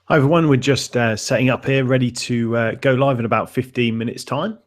Hi everyone, we're just setting up here, ready to go live in about 15 minutes time.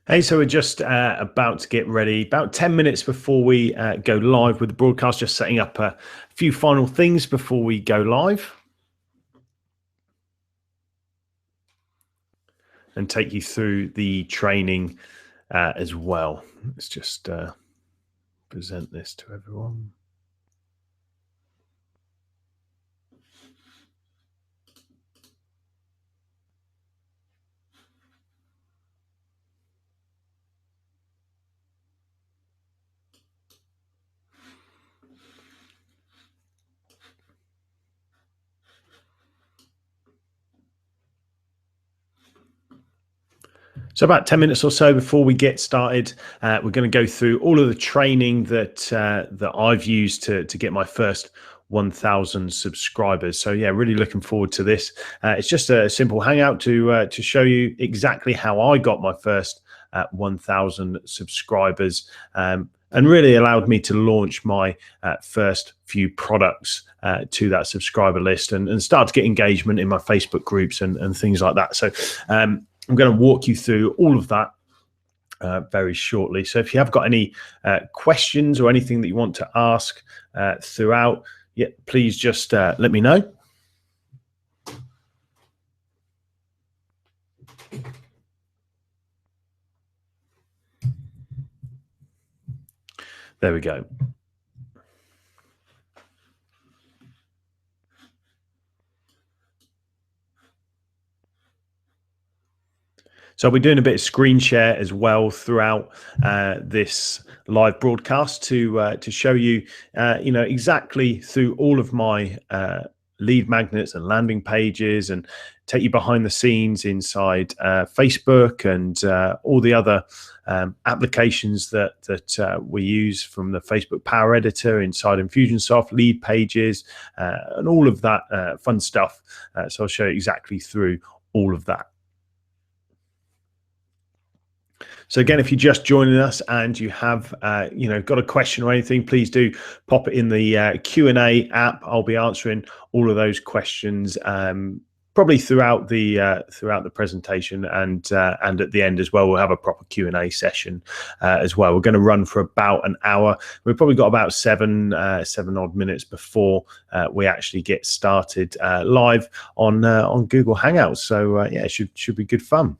Hey, so we're just about to get ready, about 10 minutes before we go live with the broadcast, just setting up a few final things before we go live and take you through the training as well. Let's just present this to everyone. So about 10 minutes or so before we get started, we're going to go through all of the training that I've used to get my first 1,000 subscribers. So yeah, really looking forward to this. It's just a simple hangout to show you exactly how I got my first 1,000 subscribers, and really allowed me to launch my first few products to that subscriber list, and start to get engagement in my Facebook groups and things like that. So I'm going to walk you through all of that very shortly. So if you have got any questions or anything that you want to ask throughout, yeah, please just let me know. There we go. So I'll be doing a bit of screen share as well throughout this live broadcast to show you, exactly through all of my lead magnets and landing pages, and take you behind the scenes inside Facebook and all the other applications that we use, from the Facebook Power Editor inside Infusionsoft, lead pages, and all of that fun stuff. So I'll show you exactly through all of that. So again, if you're just joining us and you have, got a question or anything, please do pop it in the Q&A app. I'll be answering all of those questions probably throughout the presentation, and at the end as well. We'll have a proper Q&A session as well. We're going to run for about an hour. We've probably got about seven odd minutes before we actually get started live on Google Hangouts. So yeah, it should be good fun.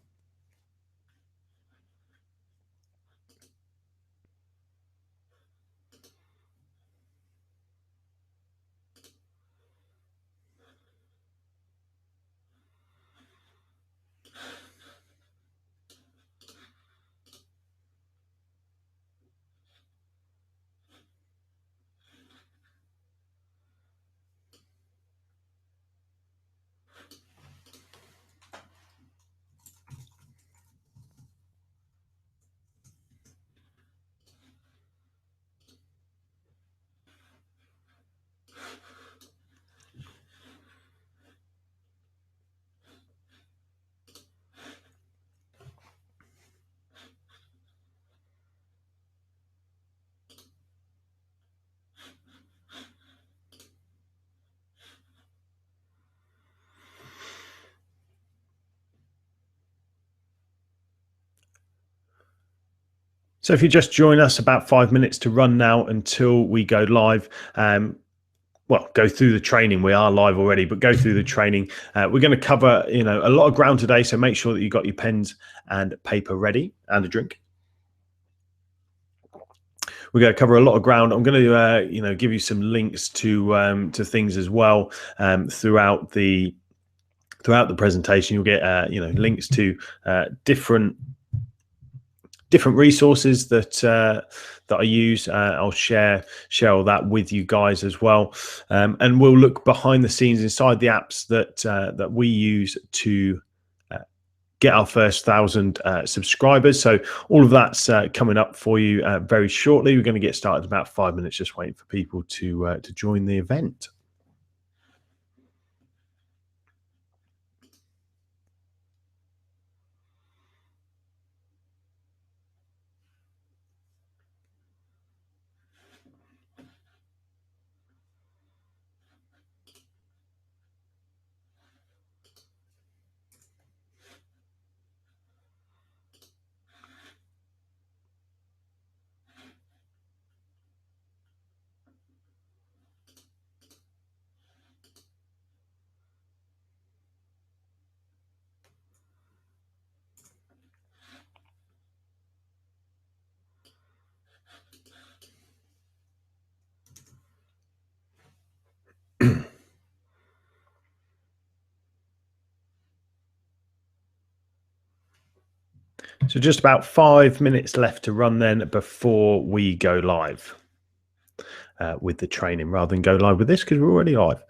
So if you just join us, about 5 minutes to run now until we go live. Well, go through the training. We are live already, but go through the training. We're going to cover, a lot of ground today. So make sure that you've got your pens and paper ready, and a drink. We're going to cover a lot of ground. I'm going to, give you some links to things as well throughout the presentation. You'll get, links to different resources that I use. I'll share all that with you guys as well, and we'll look behind the scenes inside the apps that we use to get our first 1,000 subscribers. So all of that's coming up for you very shortly. We're going to get started in about 5 minutes, just waiting for people to join the event. So just about 5 minutes left to run then before we go live with the training, rather than go live with this, because we're already live.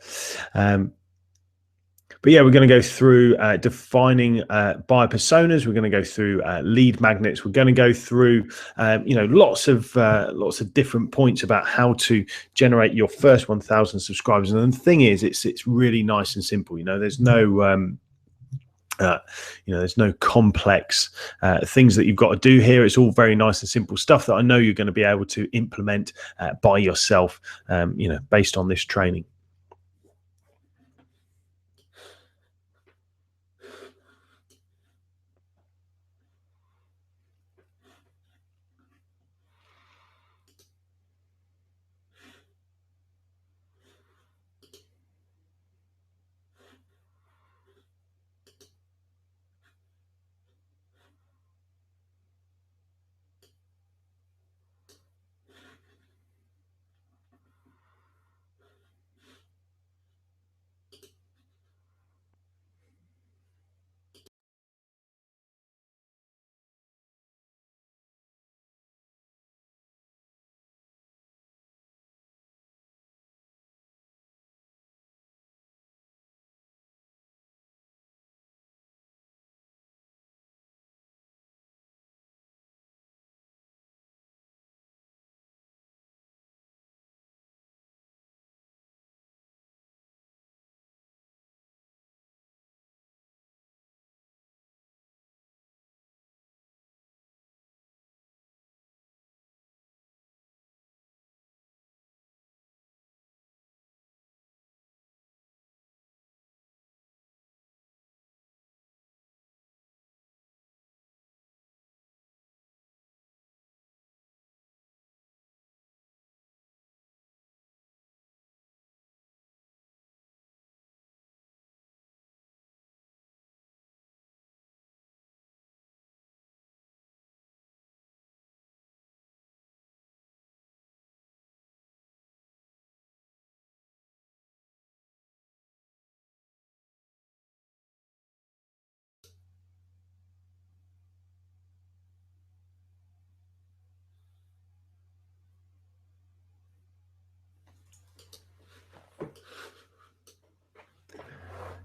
But yeah, we're going to go through defining buyer personas. We're going to go through lead magnets. We're going to go through, lots of different points about how to generate your first 1,000 subscribers. And the thing is, it's really nice and simple. There's no there's no complex things that you've got to do here. It's all very nice and simple stuff that I know you're going to be able to implement by yourself, based on this training.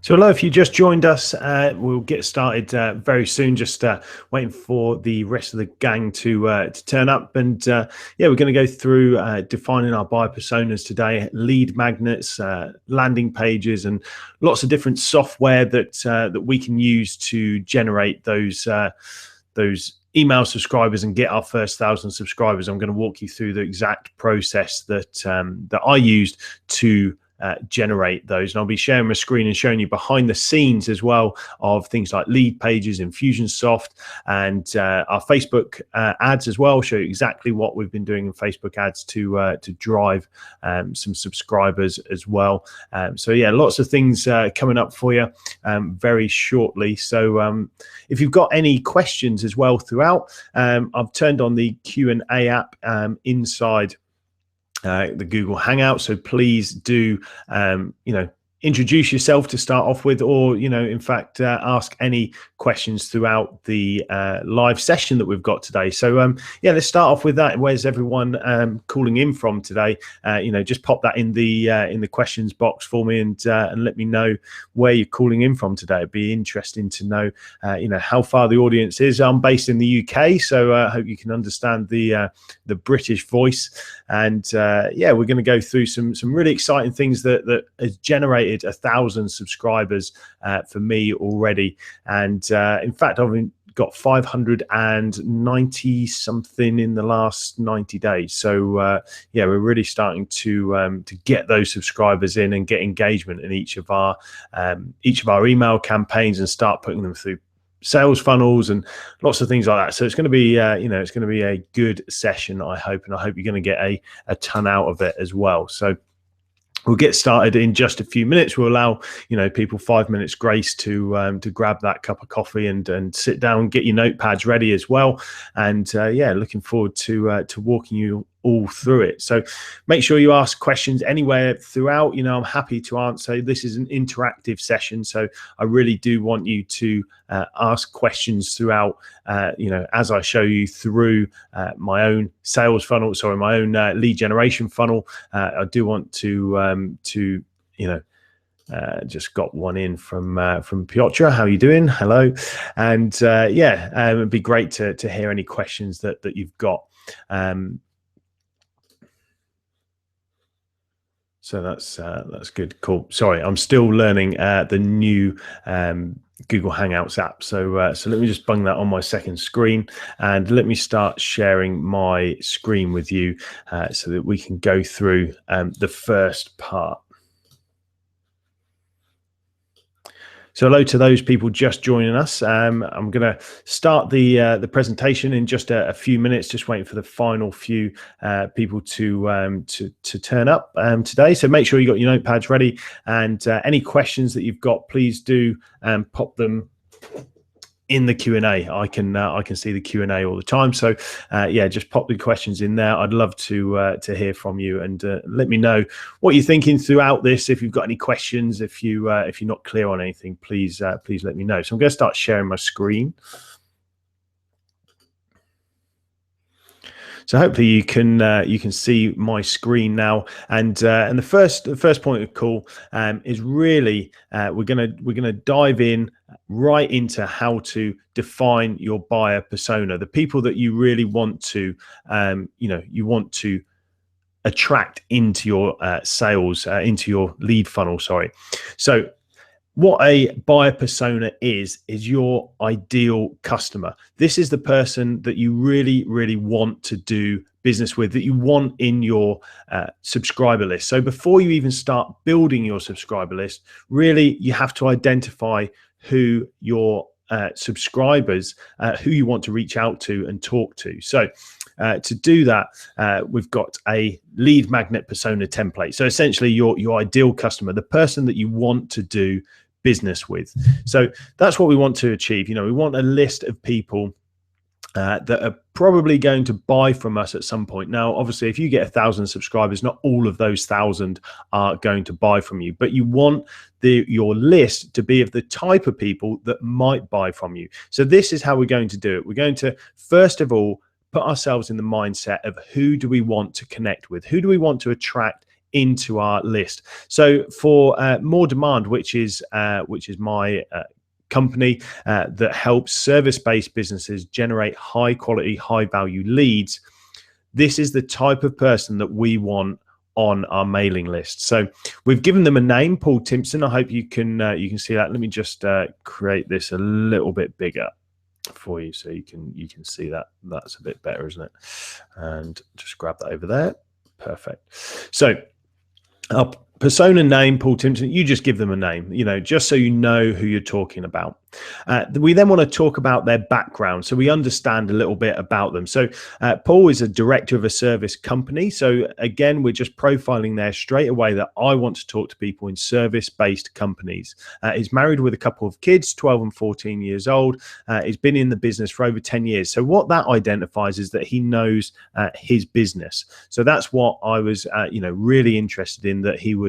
So hello, if you just joined us, we'll get started very soon. Just waiting for the rest of the gang to turn up. And we're going to go through defining our buyer personas today, lead magnets, landing pages, and lots of different software that we can use to generate those email subscribers and get our first 1,000 subscribers. I'm going to walk you through the exact process that I used to generate those, and I'll be sharing my screen and showing you behind the scenes as well of things like lead pages, Infusionsoft, and our Facebook ads as well. Show you exactly what we've been doing in Facebook ads to drive some subscribers as well. So yeah, lots of things coming up for you very shortly. So if you've got any questions as well throughout, I've turned on the Q&A app inside the Google Hangout. So please do, introduce yourself to start off with, or, in fact, ask any questions throughout the live session that we've got today. So, let's start off with that. Where's everyone calling in from today? Just pop that in the questions box for me and let me know where you're calling in from today. It'd be interesting to know, how far the audience is. I'm based in the UK, so I hope you can understand the British voice. And we're going to go through some really exciting things that has generated 1,000 subscribers for me already. And in fact, I've got 590 something in the last 90 days. So we're really starting to get those subscribers in and get engagement in each of our email campaigns and start putting them through sales funnels and lots of things like that. So it's going to be it's going to be a good session, I hope, and I hope you're going to get a ton out of it as well. So we'll get started in just a few minutes. We'll allow people 5 minutes grace to grab that cup of coffee and sit down, get your notepads ready as well. And looking forward to walking you all through it. So make sure you ask questions anywhere throughout. I'm happy to answer. This is an interactive session, so I really do want you to ask questions throughout, as I show you through my own sales funnel, my own lead generation funnel. I do want to Just got one in from Piotr. How are you doing? Hello. And it'd be great to hear any questions that you've got. So that's good. Cool. Sorry, I'm still learning the new Google Hangouts app. So let me just bung that on my second screen, and let me start sharing my screen with you so that we can go through the first part. So hello to those people just joining us. I'm going to start the presentation in just a few minutes. Just waiting for the final few people to turn up today. So make sure you got your notepads ready, and any questions that you've got, please do pop them in the Q&A. I can see the Q&A all the time. So just pop the questions in there. I'd love to hear from you, and let me know what you're thinking throughout this. If you've got any questions, if you're not clear on anything, please let me know. So I'm going to start sharing my screen. So hopefully you can see my screen now, and the first point of call is really we're gonna dive in right into how to define your buyer persona, the people that you really want to you want to attract into your sales, into your lead funnel. Sorry. So what a buyer persona is your ideal customer. This is the person that you really, really want to do business with, that you want in your subscriber list. So before you even start building your subscriber list, really you have to identify who your subscribers, who you want to reach out to and talk to. So to do that, we've got a lead magnet persona template. So essentially your ideal customer, the person that you want to do business with. So that's what we want to achieve. We want a list of people that are probably going to buy from us at some point. Now, obviously, if you get 1,000 subscribers, not all of those 1,000 are going to buy from you, but you want your list to be of the type of people that might buy from you. So this is how we're going to do it. We're going to, first of all, put ourselves in the mindset of who do we want to connect with? Who do we want to attract into our list? So for More Demand, which is my company that helps service-based businesses generate high quality, high value leads, this is the type of person that we want on our mailing list. So we've given them a name, Paul Timpson. I hope you can see that. Let me just create this a little bit bigger for you so you can see that. That's a bit better, isn't it? And just grab that over there. Perfect. So our persona name, Paul Timpson, you just give them a name, just so you know who you're talking about. We then want to talk about their background, so we understand a little bit about them. So Paul is a director of a service company. So again, we're just profiling there straight away that I want to talk to people in service-based companies. He's married with a couple of kids, 12 and 14 years old. He's been in the business for over 10 years. So what that identifies is that he knows his business. So that's what I was, really interested in, that he would,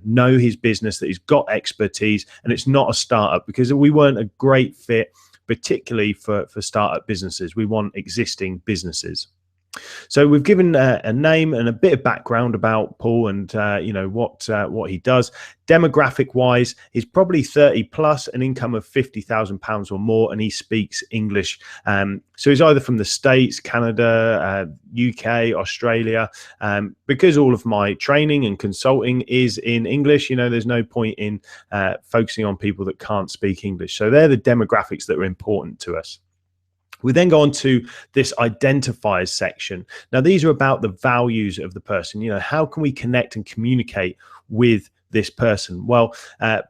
know his business, that he's got expertise, and it's not a startup, because we weren't a great fit, particularly for startup businesses. We want existing businesses. So we've given a name and a bit of background about Paul and what he does. Demographic wise, he's probably 30 plus, an income of £50,000 or more, and he speaks English. So he's either from the States, Canada, UK, Australia. Because all of my training and consulting is in English, there's no point in focusing on people that can't speak English. So they're the demographics that are important to us. We then go on to this identifiers section. Now, these are about the values of the person. How can we connect and communicate with this person? Well,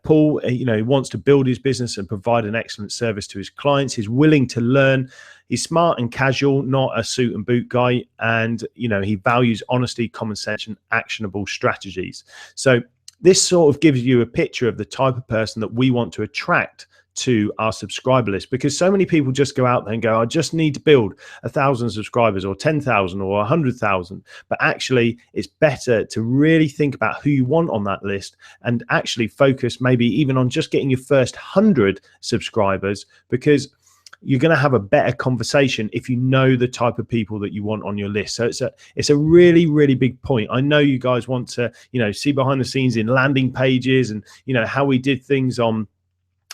Paul, he wants to build his business and provide an excellent service to his clients. He's willing to learn. He's smart and casual, not a suit and boot guy. And, he values honesty, common sense, and actionable strategies. So this sort of gives you a picture of the type of person that we want to attract to our subscriber list, because so many people just go out there and go, I just need to build 1,000 subscribers or 10,000 or 100,000. But actually, it's better to really think about who you want on that list and actually focus maybe even on just getting your first 100 subscribers, because you're going to have a better conversation if you know the type of people that you want on your list. So it's a really, really big point. I know you guys want to, see behind the scenes in landing pages and, how we did things on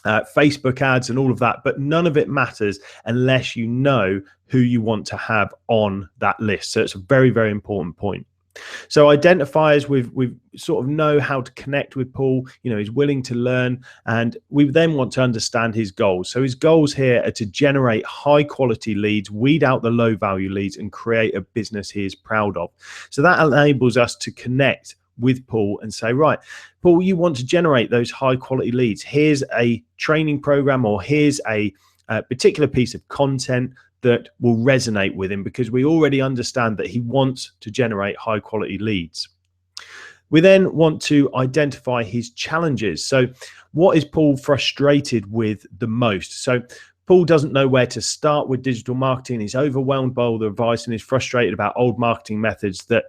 Facebook ads and all of that, but none of it matters unless you know who you want to have on that list. So it's a very, very important point. So identifiers, we sort of know how to connect with Paul. He's willing to learn, and we then want to understand his goals. So his goals here are to generate high quality leads, weed out the low value leads, and create a business he is proud of. So that enables us to connect with Paul and say, right, Paul, you want to generate those high quality leads. Here's a training program, or here's a particular piece of content that will resonate with him, because we already understand that he wants to generate high quality leads. We then want to identify his challenges. So what is Paul frustrated with the most? So Paul doesn't know where to start with digital marketing. He's overwhelmed by all the advice and is frustrated about old marketing methods that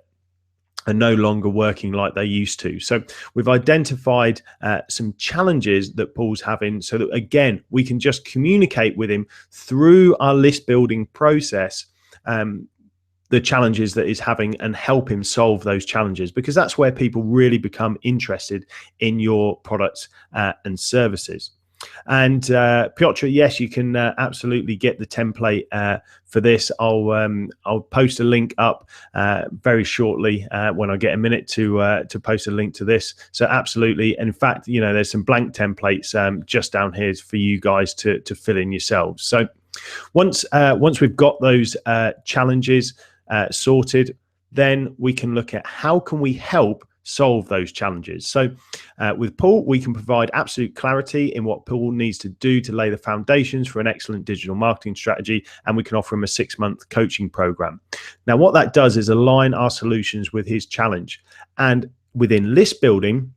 are no longer working like they used to. So we've identified some challenges that Paul's having, so that again we can just communicate with him through our list building process, the challenges that he's having, and help him solve those challenges, because that's where people really become interested in your products and services. And Piotr, yes, you can absolutely get the template for this. I'll post a link up very shortly when I get a minute to post a link to this. So absolutely. In fact, there's some blank templates just down here for you guys to fill in yourselves. So once we've got those challenges sorted, then we can look at how can we help solve those challenges. So with Paul, we can provide absolute clarity in what Paul needs to do to lay the foundations for an excellent digital marketing strategy, and we can offer him a 6-month coaching program. Now, what that does is align our solutions with his challenge. And within list building,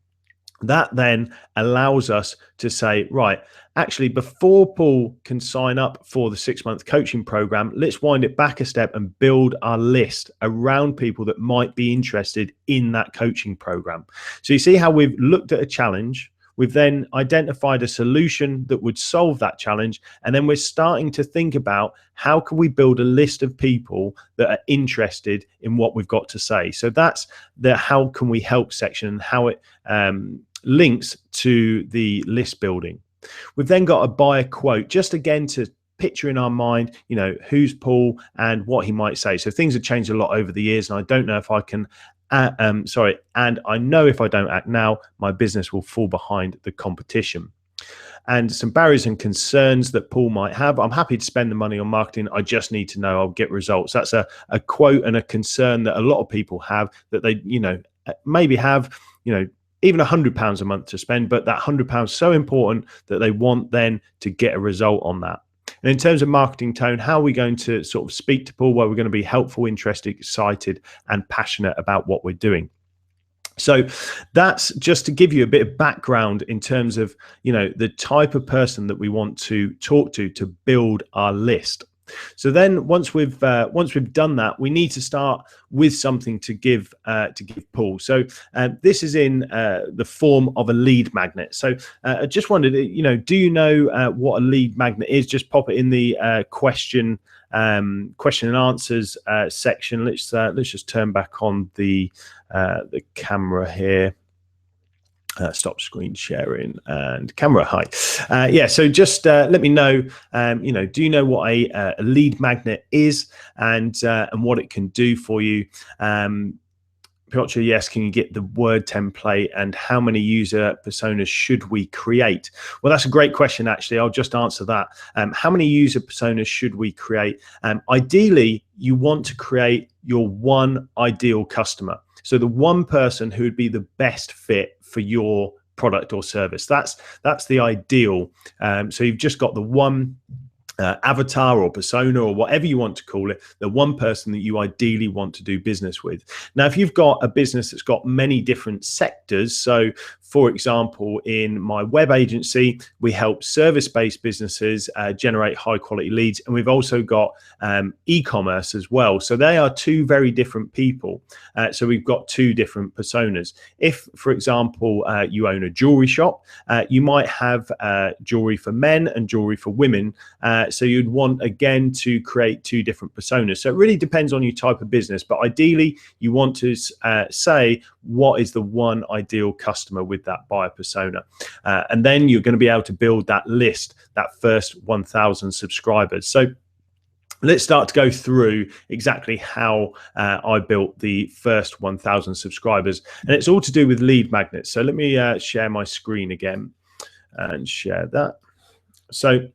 that then allows us to say, right, actually, before Paul can sign up for the 6-month coaching program, let's wind it back a step and build our list around people that might be interested in that coaching program. So you see how we've looked at a challenge, we've then identified a solution that would solve that challenge, and then we're starting to think about how can we build a list of people that are interested in what we've got to say. So that's the how can we help section, and how it links to the list building. We've then got a buyer quote, just again to picture in our mind, who's Paul and what he might say. So things have changed a lot over the years, and I don't know if I can, and I know if I don't act now, my business will fall behind the competition. And some barriers and concerns that Paul might have. I'm happy to spend the money on marketing. I just need to know I'll get results. That's a quote and a concern that a lot of people have, that they, maybe have, even £100 a month to spend, but that £100 is so important that they want then to get a result on that. And in terms of marketing tone, how are we going to sort of speak to Paul? Well, we're going to be helpful, interested, excited, and passionate about what we're doing. So that's just to give you a bit of background in terms of, the type of person that we want to talk to build our list. So then once we've done that, we need to start with something to give Paul. So this is in the form of a lead magnet. So I just wondered, do you know what a lead magnet is? Just pop it in the question and answers section. Let's just turn back on the camera here. Stop screen sharing and camera. Hi. Yeah, so just let me know, do you know what a lead magnet is, and what it can do for you? Piotr, yes, can you get the word template, and how many user personas should we create? Well, that's a great question, actually. I'll just answer that. How many user personas should we create? Ideally, you want to create your one ideal customer. So the one person who would be the best fit for your product or service. That's the ideal. So you've just got the one avatar or persona or whatever you want to call it, the one person that you ideally want to do business with. Now, if you've got a business that's got many different sectors, so for example, in my web agency, we help service-based businesses generate high-quality leads, and we've also got e-commerce as well. So they are two very different people. So we've got two different personas. If, for example, you own a jewelry shop, you might have jewelry for men and jewelry for women. So you'd want, again, to create two different personas. So it really depends on your type of business, but ideally you want to say what is the one ideal customer with that buyer persona. And then you're going to be able to build that list, that first 1,000 subscribers. So let's start to go through exactly how I built the first 1,000 subscribers. And it's all to do with lead magnets. So let me share my screen again and share that. So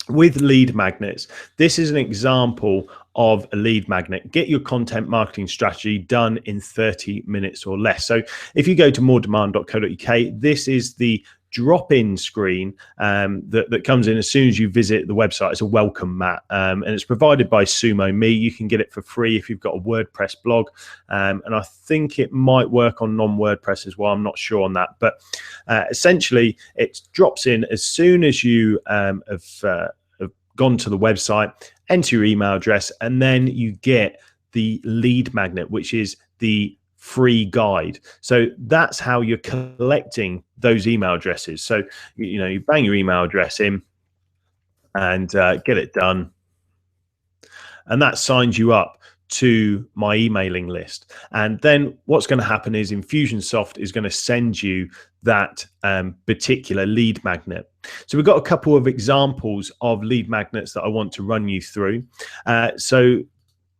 with lead magnets, this is an example of a lead magnet. Get your content marketing strategy done in 30 minutes or less. So if you go to moredemand.co.uk, this is the drop-in screen that comes in as soon as you visit the website. It's a welcome mat, and it's provided by Sumo Me. You can get it for free if you've got a WordPress blog, and I think it might work on non-WordPress as well. I'm not sure on that, but essentially it drops in as soon as you have gone to the website, enter your email address, and then you get the lead magnet, which is the free guide. So that's how you're collecting those email addresses. So, you bang your email address in and get it done. And that signs you up to my emailing list. And then what's going to happen is Infusionsoft is going to send you that particular lead magnet. So we've got a couple of examples of lead magnets that I want to run you through. So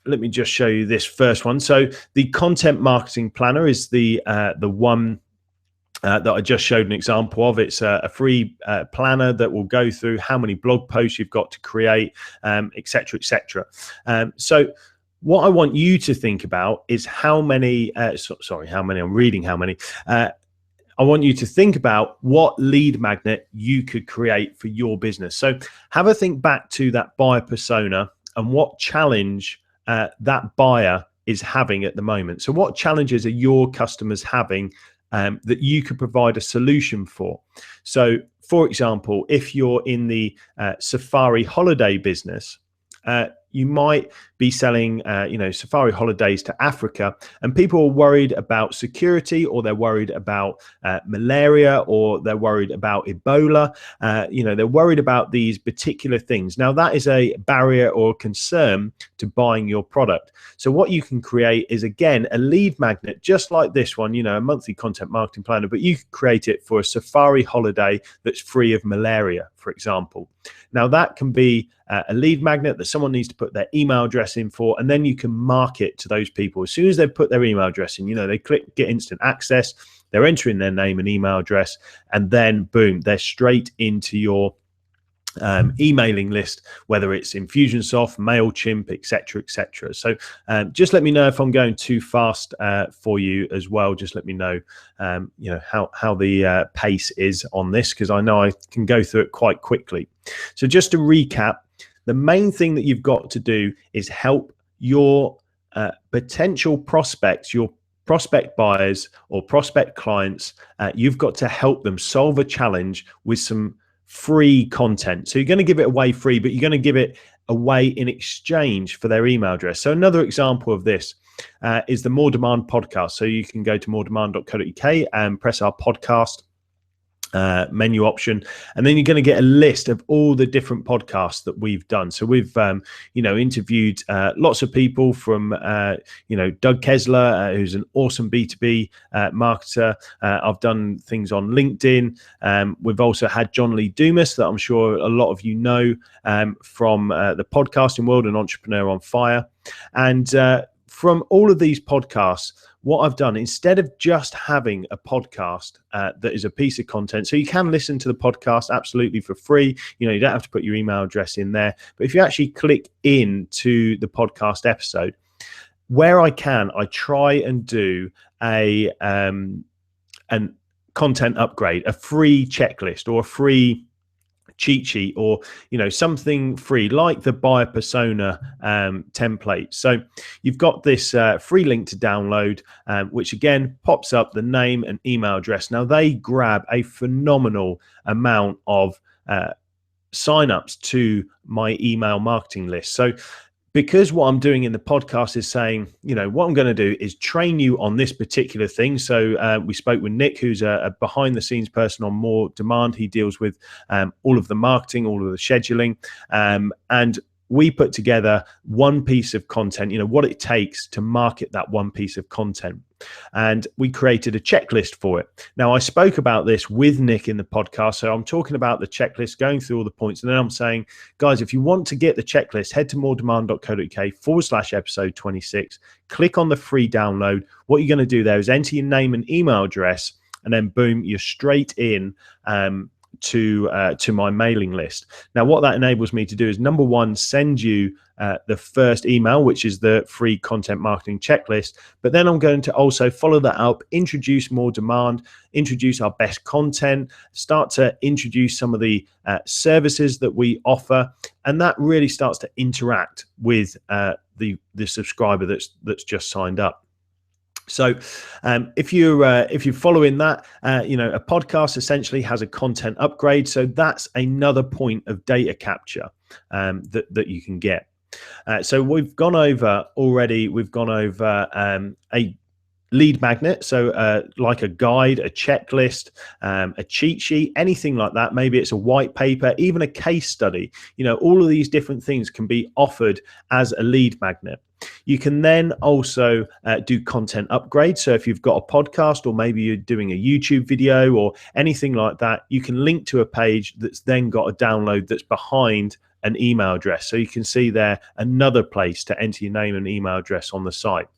let me just show you this first one. So the content marketing planner is the one that I just showed an example of. It's a free planner that will go through how many blog posts you've got to create, et cetera, et cetera. So what I want you to think about is how many, I'm reading how many. I want you to think about what lead magnet you could create for your business. So have a think back to that buyer persona and what challenge that buyer is having at the moment. So what challenges are your customers having that you could provide a solution for? So for example, if you're in the safari holiday business, you might be selling, safari holidays to Africa, and people are worried about security, or they're worried about malaria, or they're worried about Ebola. They're worried about these particular things. Now, that is a barrier or concern to buying your product. So what you can create is, again, a lead magnet, just like this one, a monthly content marketing planner, but you can create it for a safari holiday that's free of malaria, for example. Now, that can be a lead magnet that someone needs to put their email address in for, and then you can market to those people. As soon as they've put their email address in, they click get instant access, they're entering their name and email address, and then boom, they're straight into your emailing list, whether it's Infusionsoft, MailChimp, etc., etc. So just let me know if I'm going too fast for you as well. Just let me know, how the pace is on this, because I know I can go through it quite quickly. So just to recap, the main thing that you've got to do is help your potential prospects, your prospect buyers or prospect clients. You've got to help them solve a challenge with some free content. So you're going to give it away free, but you're going to give it away in exchange for their email address. So another example of this is the More Demand podcast. So you can go to moredemand.co.uk and press our podcast menu option, and then you're going to get a list of all the different podcasts that we've done. So we've interviewed lots of people from Doug Kessler, who's an awesome B2B marketer. I've done things on LinkedIn. We've also had John Lee Dumas, that I'm sure a lot of you know from the podcasting world, and Entrepreneur on Fire. And from all of these podcasts, what I've done, instead of just having a podcast that is a piece of content, so you can listen to the podcast absolutely for free. You don't have to put your email address in there. But if you actually click into the podcast episode, where I can, I try and do an content upgrade, a free checklist or a free cheat sheet or something free like the buyer persona template. So you've got this free link to download, which again pops up the name and email address. Now they grab a phenomenal amount of signups to my email marketing list. So because what I'm doing in the podcast is saying, what I'm going to do is train you on this particular thing. So we spoke with Nick, who's a behind the scenes person on More Demand. He deals with all of the marketing, all of the scheduling, and we put together one piece of content, what it takes to market that one piece of content. And we created a checklist for it. Now, I spoke about this with Nick in the podcast. So I'm talking about the checklist, going through all the points. And then I'm saying, guys, if you want to get the checklist, head to moredemand.co.uk/episode 26. Click on the free download. What you're going to do there is enter your name and email address. And then boom, you're straight in to my mailing list. Now, what that enables me to do is, number one, send you the first email, which is the free content marketing checklist. But then I'm going to also follow that up, introduce More Demand, introduce our best content, start to introduce some of the services that we offer, and that really starts to interact with the subscriber that's just signed up. So if you're following that, a podcast essentially has a content upgrade. So that's another point of data capture that you can get. So we've gone over already. We've gone over a lead magnet, so like a guide, a checklist, a cheat sheet, anything like that. Maybe it's a white paper, even a case study. All of these different things can be offered as a lead magnet. You can then also do content upgrades. So if you've got a podcast, or maybe you're doing a YouTube video or anything like that, you can link to a page that's then got a download that's behind an email address. So you can see there another place to enter your name and email address on the site.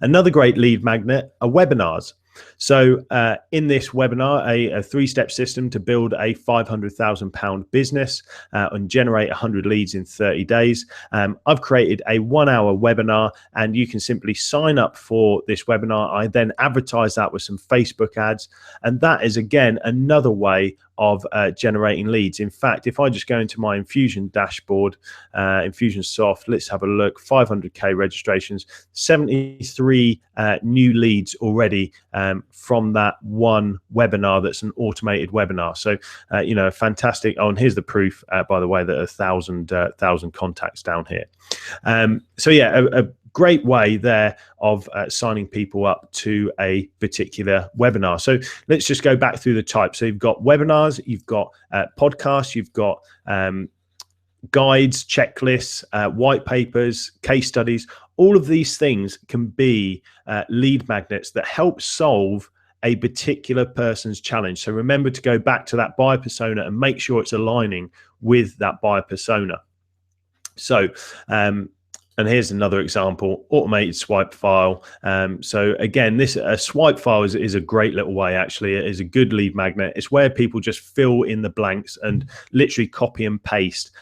Another great lead magnet are webinars. So in this webinar, a three-step system to build a £500,000 business and generate 100 leads in 30 days. I've created a 1-hour webinar, and you can simply sign up for this webinar. I then advertise that with some Facebook ads, and that is again another way of generating leads. In fact, if I just go into my Infusion dashboard, Infusionsoft, let's have a look. 500k registrations, 73 new leads already from that one webinar. That's an automated webinar. So fantastic. Oh, and here's the proof, by the way, that 1,000 contacts down here. So yeah, a great way there of signing people up to a particular webinar. So let's just go back through the types. So you've got webinars, you've got podcasts, you've got guides, checklists, white papers, case studies. All of these things can be lead magnets that help solve a particular person's challenge. So remember to go back to that buyer persona and make sure it's aligning with that buyer persona. So and here's another example, automated swipe file. So again, a swipe file is a great little way, actually. It is a good lead magnet. It's where people just fill in the blanks and literally copy and paste.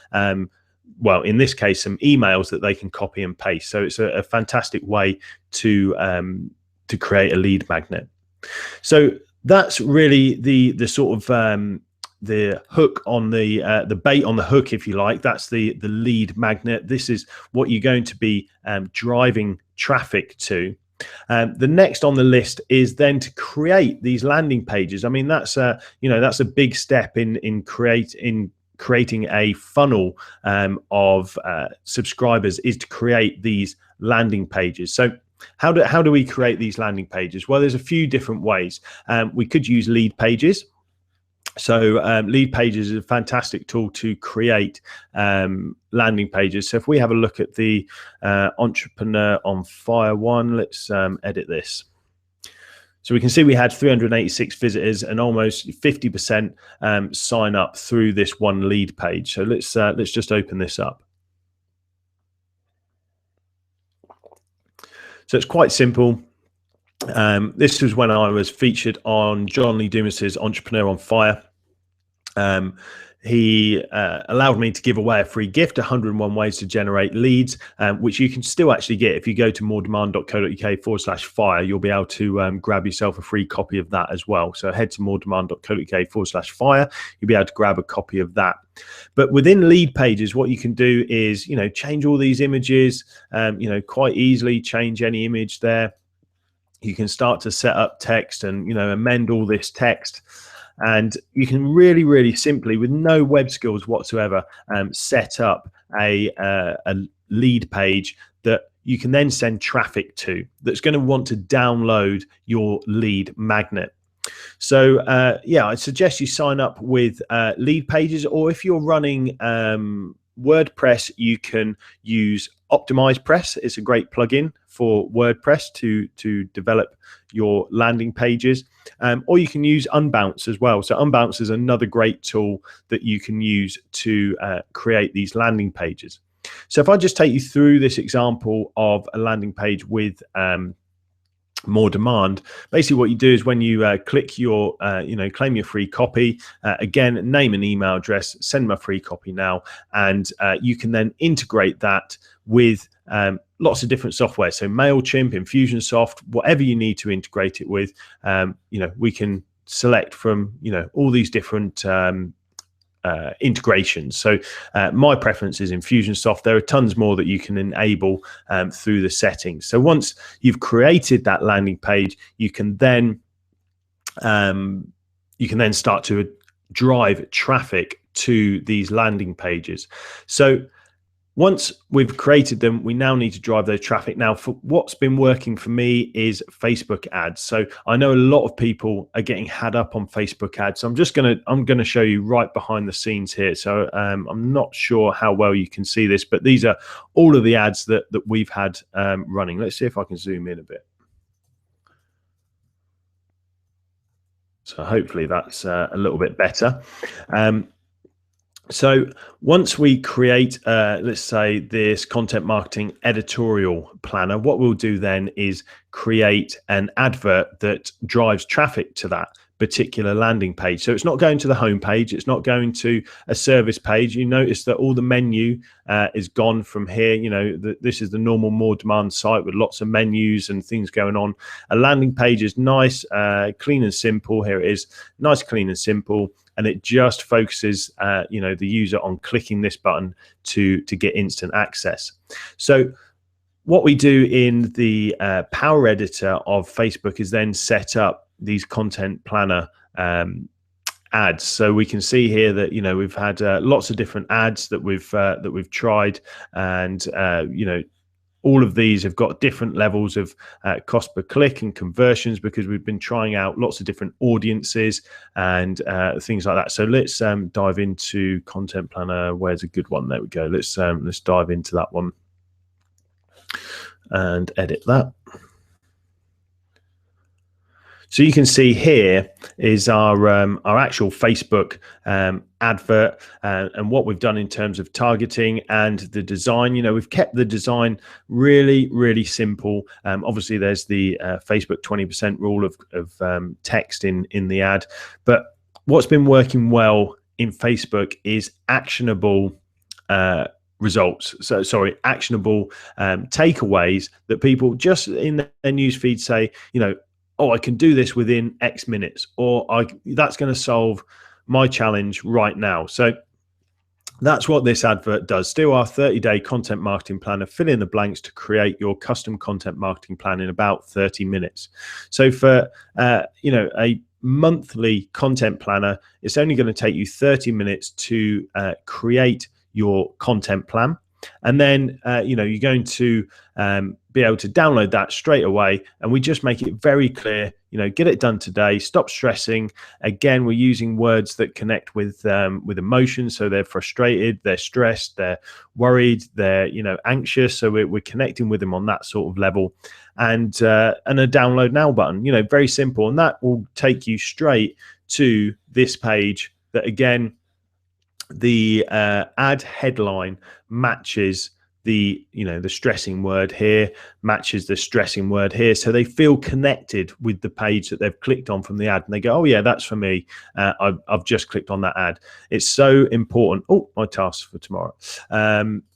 Well, in this case, some emails that they can copy and paste. So it's a fantastic way to create a lead magnet. So that's really the sort of the hook on the bait on the hook, if you like. That's the lead magnet. This is what you're going to be driving traffic to. The next on the list is then to create these landing pages. I mean, that's a big step in creating a funnel of subscribers, is to create these landing pages. So how do we create these landing pages? Well, there's a few different ways. We could use lead pages. So lead pages is a fantastic tool to create landing pages. So if we have a look at the Entrepreneur on Fire one, let's edit this. So we can see we had 386 visitors and almost 50% sign up through this one lead page. So let's just open this up. So it's quite simple. This was when I was featured on John Lee Dumas's Entrepreneur on Fire. he allowed me to give away a free gift, 101 ways to generate leads, which you can still actually get if you go to moredemand.co.uk/fire. You'll be able to grab yourself a free copy of that as well. So head to moredemand.co.uk/fire. You'll be able to grab a copy of that. But within lead pages, what you can do is, change all these images, quite easily change any image there. You can start to set up text and, amend all this text. And you can really, really simply, with no web skills whatsoever, set up a lead page that you can then send traffic to that's going to want to download your lead magnet. So, I suggest you sign up with lead pages, or if you're running WordPress, you can use OptimizePress. It's a great plugin for WordPress to develop your landing pages, or you can use Unbounce as well. So Unbounce is another great tool that you can use to create these landing pages. So if I just take you through this example of a landing page with More Demand, basically what you do is when you click your claim your free copy, again, name and email address, send them a free copy now, and you can then integrate that with lots of different software. So MailChimp, Infusionsoft, whatever you need to integrate it with, we can select from all these different integrations. So my preference is Infusionsoft. There are tons more that you can enable through the settings. So once you've created that landing page, you can then start to drive traffic to these landing pages. So once we've created them, we now need to drive those traffic. Now, for what's been working for me is Facebook ads. So I know a lot of people are getting had up on Facebook ads. So I'm gonna show you right behind the scenes here. So I'm not sure how well you can see this, but these are all of the ads that we've had running. Let's see if I can zoom in a bit. So hopefully that's a little bit better. So once we create, let's say, this content marketing editorial planner, what we'll do then is create an advert that drives traffic to that particular landing page. So it's not going to the home page. It's not going to a service page. You notice that all the menu is gone from here. This is the normal More Demand site with lots of menus and things going on. A landing page is nice, clean and simple. Here it is, nice, clean and simple. And it just focuses, the user on clicking this button to get instant access. So what we do in the Power Editor of Facebook is then set up these content planner ads. So we can see here that we've had lots of different ads that we've tried, and all of these have got different levels of cost per click and conversions, because we've been trying out lots of different audiences and things like that. So let's dive into Content Planner. Where's a good one? There we go. Let's dive into that one and edit that. So you can see here is our actual Facebook advert, and what we've done in terms of targeting and the design. We've kept the design really, really simple. Obviously, there's the Facebook 20% rule of text in the ad, but what's been working well in Facebook is actionable results. So actionable takeaways that people just in their newsfeed say, oh, I can do this within X minutes, or that's going to solve my challenge right now. So that's what this advert does. Steal our 30-day content marketing planner, fill in the blanks to create your custom content marketing plan in about 30 minutes. So for a monthly content planner, it's only going to take you 30 minutes to create your content plan. And then, you're going to be able to download that straight away. And we just make it very clear, get it done today, stop stressing. Again, we're using words that connect with emotion. So they're frustrated, they're stressed, they're worried, they're, anxious. So we're connecting with them on that sort of level, and a download now button, very simple. And that will take you straight to this page that, again, the ad headline matches the the stressing word here matches the stressing word here, so they feel connected with the page that they've clicked on from the ad, and they go, oh yeah, that's for me. I've just clicked on that ad. It's so important. Oh, my task for tomorrow.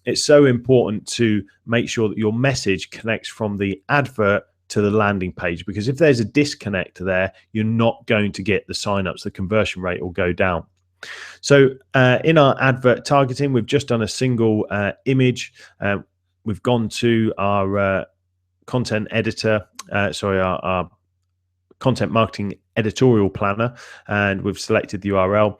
It's so important to make sure that your message connects from the advert to the landing page, because if there's a disconnect there, you're not going to get the signups. The conversion rate will go down. So in our advert targeting, we've just done a single image. We've gone to our content editor, our content marketing editorial planner, and we've selected the URL.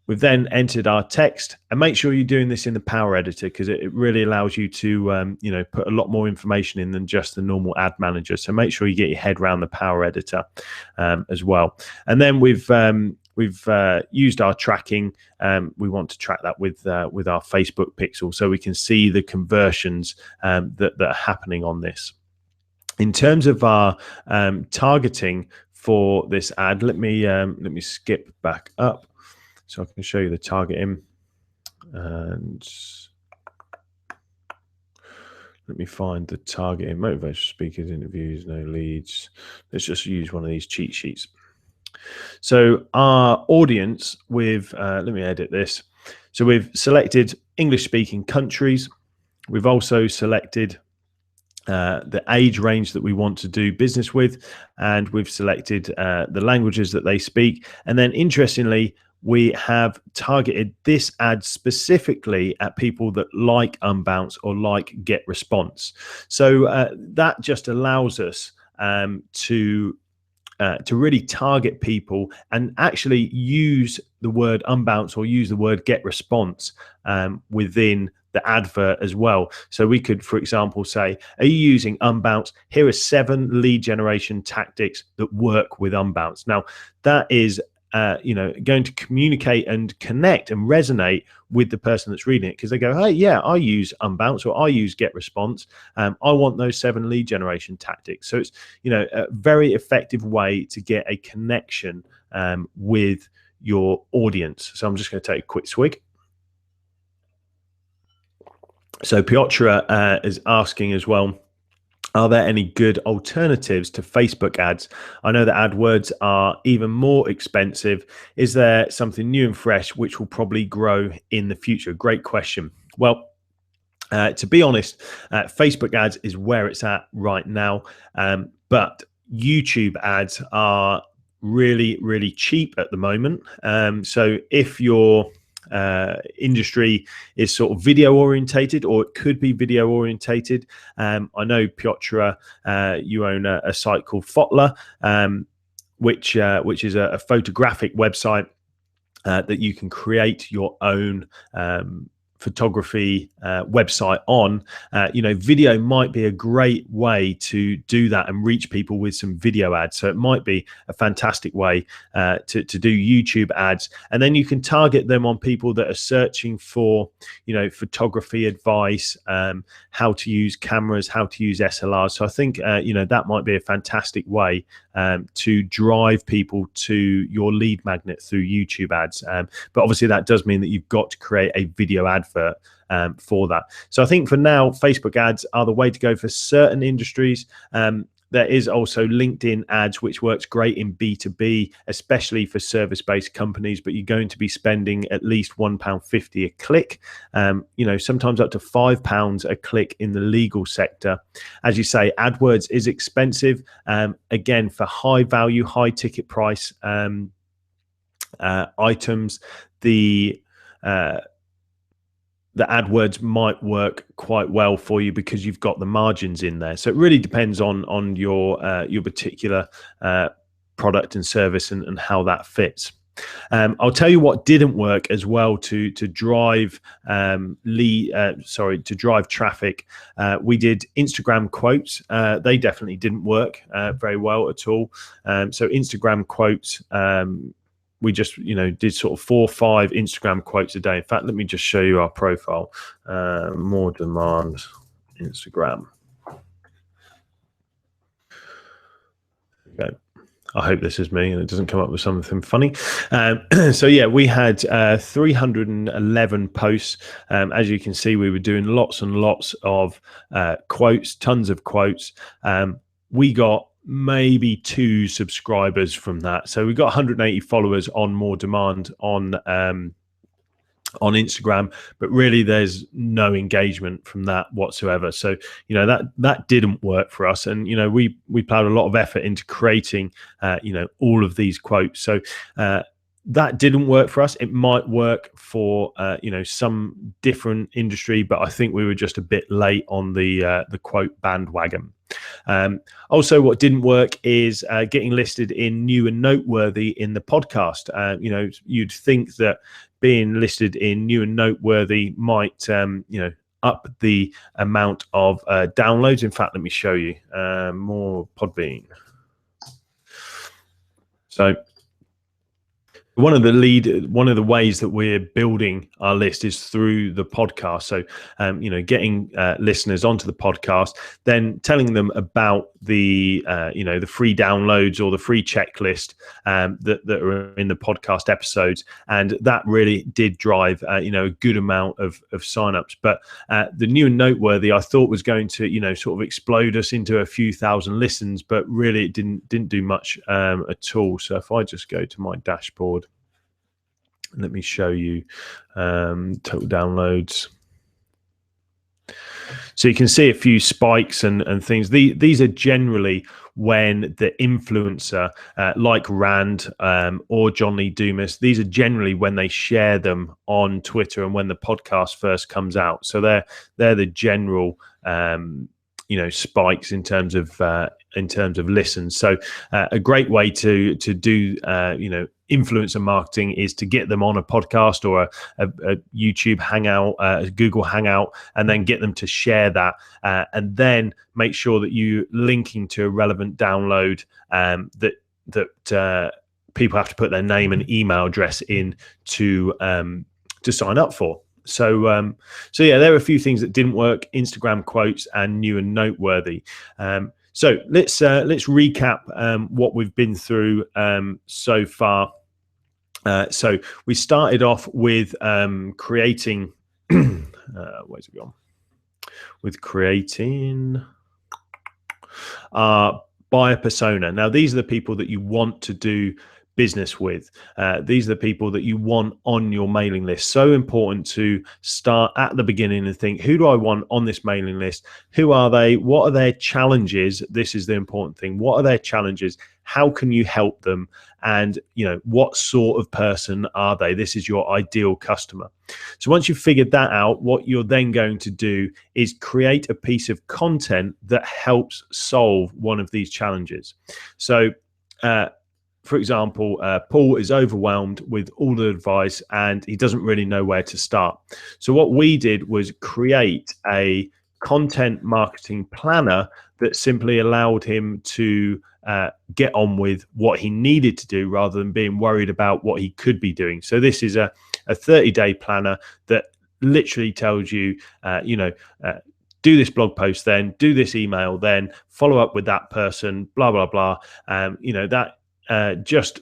We've then entered our text, and make sure you're doing this in the Power Editor, because it really allows you to put a lot more information in than just the normal ad manager. So make sure you get your head around the Power Editor as well. And then we've used our tracking. We want to track that with our Facebook pixel, so we can see the conversions that are happening on this. In terms of our targeting for this ad, let me skip back up so I can show you the targeting. And let me find the targeting. Motivational speakers, interviews, no leads. Let's just use one of these cheat sheets. So our audience with, let me edit this. So we've selected English speaking countries. We've also selected the age range that we want to do business with, and we've selected the languages that they speak. And then interestingly, we have targeted this ad specifically at people that like Unbounce or like Get Response. So that just allows us to really target people and actually use the word Unbounce or use the word Get Response within the advert as well. So we could, for example, say, are you using Unbounce? Here are 7 lead generation tactics that work with Unbounce. Now, that is going to communicate and connect and resonate with the person that's reading it, because they go, hey, yeah, I use Unbounce or I use Get Response. I want those 7 lead generation tactics. So it's a very effective way to get a connection with your audience. So I'm just going to take a quick swig. So Piotr is asking as well, are there any good alternatives to Facebook ads? I know that AdWords are even more expensive. Is there something new and fresh which will probably grow in the future? Great question. Well, to be honest, Facebook ads is where it's at right now, but YouTube ads are really, really cheap at the moment. So if you're industry is sort of video orientated, or it could be video orientated. I know Piotr, you own a site called Fotler, which is a photographic website that you can create your own photography website on. Video might be a great way to do that and reach people with some video ads. So it might be a fantastic way to do YouTube ads, and then you can target them on people that are searching for photography advice, how to use cameras, how to use SLRs. So I think that might be a fantastic way to drive people to your lead magnet through YouTube ads. But obviously that does mean that you've got to create a video advert for that. So I think for now, Facebook ads are the way to go for certain industries. There is also LinkedIn ads, which works great in B2B, especially for service-based companies, but you're going to be spending at least £1.50 a click, sometimes up to £5 a click in the legal sector. As you say, AdWords is expensive. Again, for high value, high ticket price items, the AdWords might work quite well for you because you've got the margins in there. So it really depends on your particular product and service and how that fits. I'll tell you what didn't work as well to drive drive traffic. We did Instagram quotes. They definitely didn't work very well at all. So Instagram quotes. We just, did sort of 4 or 5 Instagram quotes a day. In fact, let me just show you our profile. More demand, Instagram. Okay. I hope this is me and it doesn't come up with something funny. So yeah, we had 311 posts. As you can see, we were doing lots and lots of quotes, tons of quotes. We got maybe 2 subscribers from that. So we got 180 followers on More Demand on Instagram, but really there's no engagement from that whatsoever. So that didn't work for us, and we plowed a lot of effort into creating all of these quotes. So that didn't work for us. It might work for some different industry, but I think we were just a bit late on the quote bandwagon. Also, what didn't work is getting listed in New and Noteworthy in the podcast. You'd think that being listed in New and Noteworthy might up the amount of downloads. In fact, let me show you more Podbean. So one of the ways that we're building our list is through the podcast. So, getting listeners onto the podcast, then telling them about the free downloads or the free checklist that are in the podcast episodes, and that really did drive a good amount of signups. But the New and Noteworthy, I thought was going to sort of explode us into a few thousand listens, but really it didn't do much at all. So if I just go to my dashboard. Let me show you total downloads. So you can see a few spikes and things. These are generally when the influencer, like Rand or John Lee Dumas, these are generally when they share them on Twitter and when the podcast first comes out. So they're the general spikes in terms of listens. So a great way to do influencer marketing is to get them on a podcast or a YouTube Hangout, a Google Hangout, and then get them to share that, and then make sure that you linking to a relevant download that people have to put their name and email address in to sign up for. So yeah, there are a few things that didn't work: Instagram quotes and New and Noteworthy. So let's recap what we've been through so far. So we started off with creating. Where's it gone? With creating our buyer persona. Now, these are the people that you want to do business with. These are the people that you want on your mailing list. So important to start at the beginning and think, who do I want on this mailing list? Who are they? What are their challenges? This is the important thing. What are their challenges? How can you help them? And what sort of person are they? This is your ideal customer. So once you've figured that out, what you're then going to do is create a piece of content that helps solve one of these challenges. So for example, Paul is overwhelmed with all the advice and he doesn't really know where to start. So what we did was create a content marketing planner that simply allowed him to get on with what he needed to do rather than being worried about what he could be doing. So this is a 30-day planner that literally tells you, do this blog post, then do this email, then follow up with that person, blah, blah, blah. That just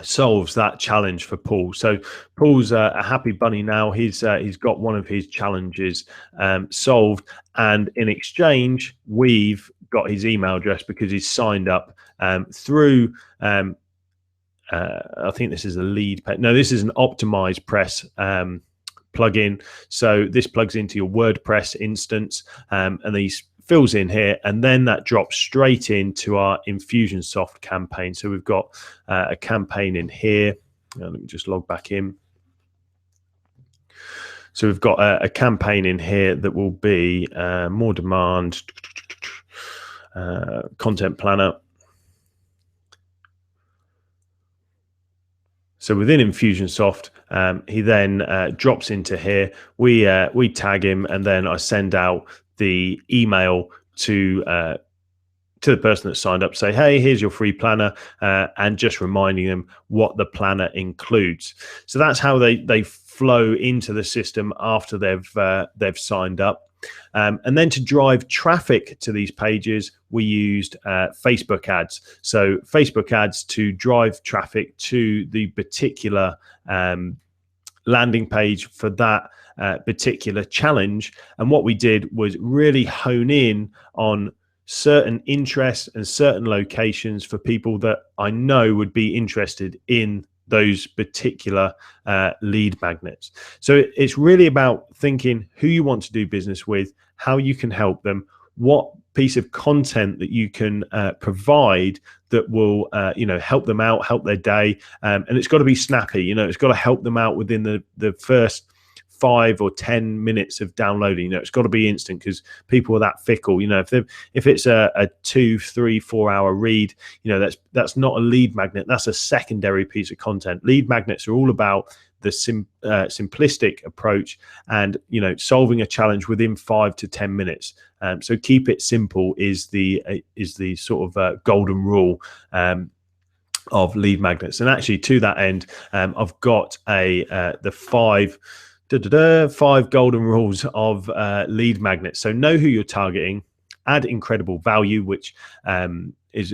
solves that challenge for Paul. So Paul's a happy bunny now. He's got one of his challenges solved, and in exchange, we've got his email address because he's signed up through. I think this is a lead page. No, this is an OptimizePress plugin. So this plugs into your WordPress instance, and these fills in here, and then that drops straight into our Infusionsoft campaign. So we've got a campaign in here. Let me just log back in. So we've got a campaign in here that will be more demand, content planner. So within Infusionsoft, he then drops into here. We tag him, and then I send out the email to the person that signed up, say, hey, here's your free planner, and just reminding them what the planner includes. So that's how they flow into the system after they've signed up. And then to drive traffic to these pages, we used Facebook ads. So Facebook ads to drive traffic to the particular landing page for that particular challenge. And what we did was really hone in on certain interests and certain locations for people that I know would be interested in those particular lead magnets. So it's really about thinking who you want to do business with, how you can help them, what piece of content that you can provide that will help them out, help their day, and it's got to be snappy. It's got to help them out within the first 5 or 10 minutes of downloading. It's got to be instant, because people are that fickle. If it's a 2, 3, 4 hour read, that's not a lead magnet. That's a secondary piece of content. Lead magnets are all about the simplistic approach and solving a challenge within 5 to 10 minutes. So keep it simple is the sort of golden rule of lead magnets. And actually, to that end, I've got the 5 golden rules of lead magnets. So know who you're targeting, add incredible value, which is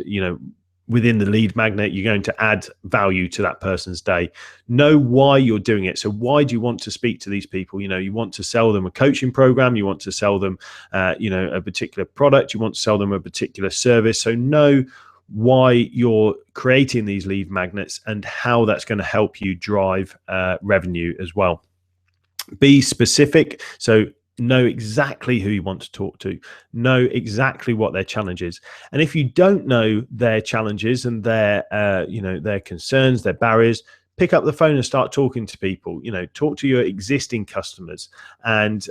within the lead magnet, you're going to add value to that person's day. Know why you're doing it. So why do you want to speak to these people? You want to sell them a coaching program, you want to sell them a particular product, you want to sell them a particular service. So know why you're creating these lead magnets and how that's going to help you drive revenue as well. Be specific. So know exactly who you want to talk to, know exactly what their challenge is. And if you don't know their challenges and their concerns, their barriers, pick up the phone and start talking to people. Talk to your existing customers and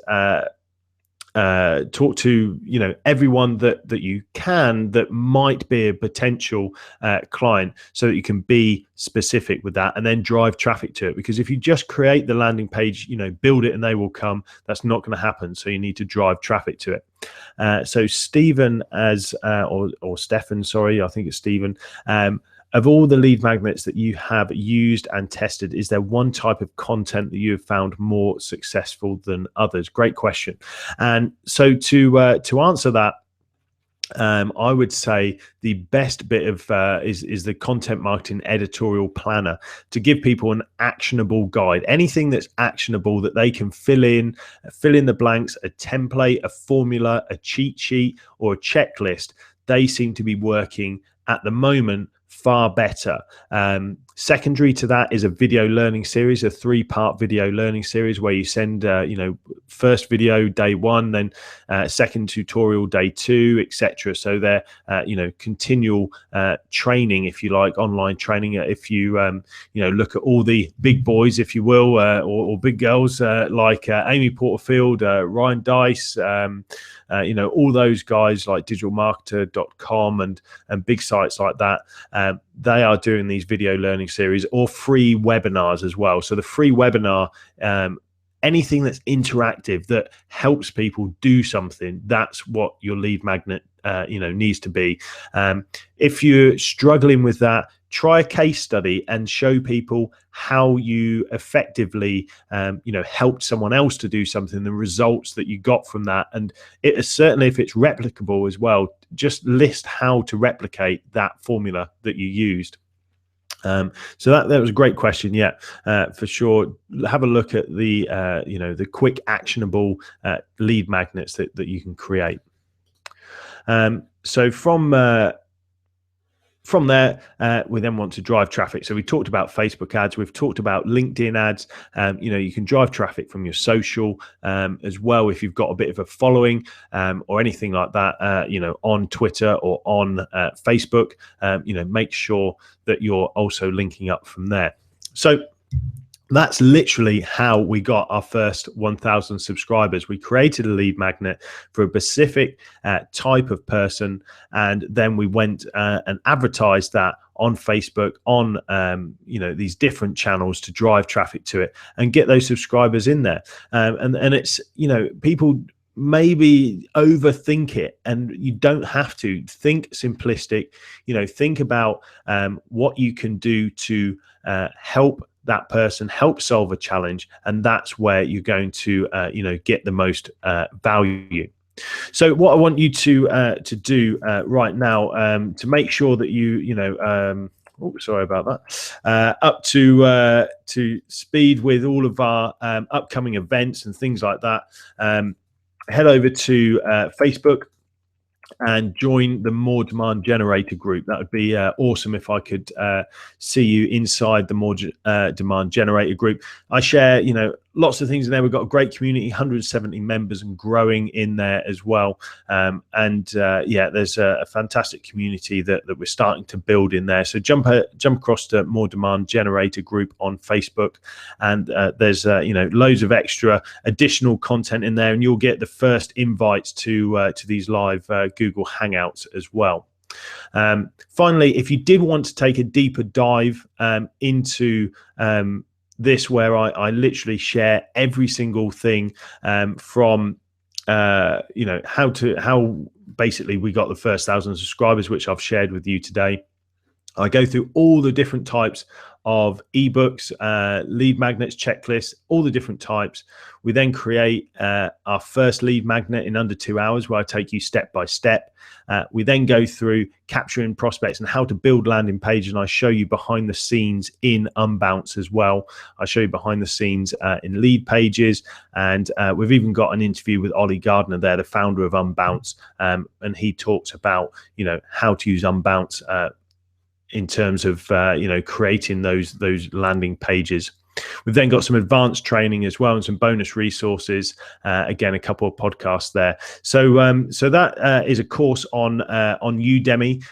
talk to everyone that you can that might be a potential client, so that you can be specific with that and then drive traffic to it. Because if you just create the landing page, build it and they will come, that's not going to happen. So you need to drive traffic to it. So Stephen or Stefan, sorry, I think it's Stephen. Of all the lead magnets that you have used and tested, is there one type of content that you have found more successful than others? Great question. And so to answer that, I would say the best bit of is the content marketing editorial planner, to give people an actionable guide, anything that's actionable that they can fill in the blanks, a template, a formula, a cheat sheet, or a checklist. They seem to be working at the moment far better. Secondary to that is a video learning series, a 3-part video learning series where you send first video day 1, then second tutorial day 2, etc. So they're continual training, if you like, online training. If you look at all the big boys, if you will, or big girls like Amy Porterfield, Ryan Dice, all those guys like digitalmarketer.com and big sites like that, they are doing these video learning series or free webinars as well. So the free webinar, anything that's interactive that helps people do something, that's what your lead magnet needs to be. If you're struggling with that, try a case study and show people how you effectively helped someone else to do something, the results that you got from that. And it is certainly, if it's replicable as well, just list how to replicate that formula that you used. So that was a great question. Yeah, for sure. Have a look at the the quick actionable lead magnets that you can create. So from there, we then want to drive traffic. So we talked about Facebook ads. We've talked about LinkedIn ads. You can drive traffic from your social as well if you've got a bit of a following or anything like that. On Twitter or on Facebook. Make sure that you're also linking up from there. So that's literally how we got our first 1,000 subscribers. We created a lead magnet for a specific type of person, and then we went and advertised that on Facebook, on these different channels to drive traffic to it and get those subscribers in there. And it's people maybe overthink it, and you don't have to. Think simplistic. Think about what you can do to help that person, help solve a challenge, and that's where you're going to get the most value. So what I want you to do right now, to make sure that sorry about that. Up to speed with all of our upcoming events and things like that. Head over to Facebook and join the More Demand Generator group. That would be awesome if I could see you inside the More Demand Generator group. I share, lots of things in there. We've got a great community, 170 members and growing in there as well. There's a fantastic community that we're starting to build in there. So jump across to More Demand Generator group on Facebook, and there's loads of extra additional content in there, and you'll get the first invites to these live Google Hangouts as well. Finally, if you did want to take a deeper dive into this, where I literally share every single thing from how basically we got the first 1,000 subscribers, which I've shared with you today. I go through all the different types of ebooks, lead magnets, checklists, all the different types. We then create our first lead magnet in under 2 hours, where I take you step by step. We then go through capturing prospects and how to build landing pages, and I show you behind the scenes in Unbounce as well. I show you behind the scenes in lead pages, and we've even got an interview with Ollie Gardner there, the founder of Unbounce, and he talks about how to use Unbounce in terms of creating those landing pages. We've then got some advanced training as well and some bonus resources. Again, a couple of podcasts there. So that is a course on Udemy,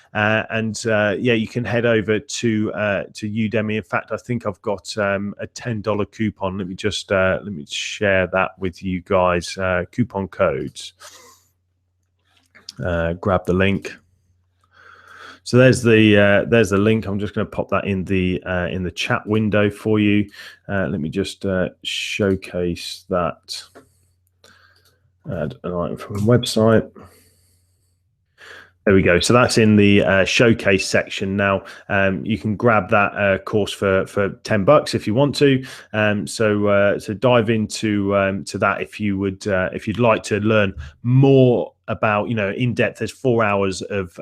you can head over to Udemy. In fact, I think I've got a $10 coupon. Let me just share that with you guys. Coupon codes. Grab the link. So there's the link. I'm just going to pop that in the chat window for you. Let me just showcase that. Add an item from a website. There we go. So that's in the showcase section now. You can grab that course for $10 if you want to. So dive into that if you would, if you'd like to learn more about in depth. There's 4 hours of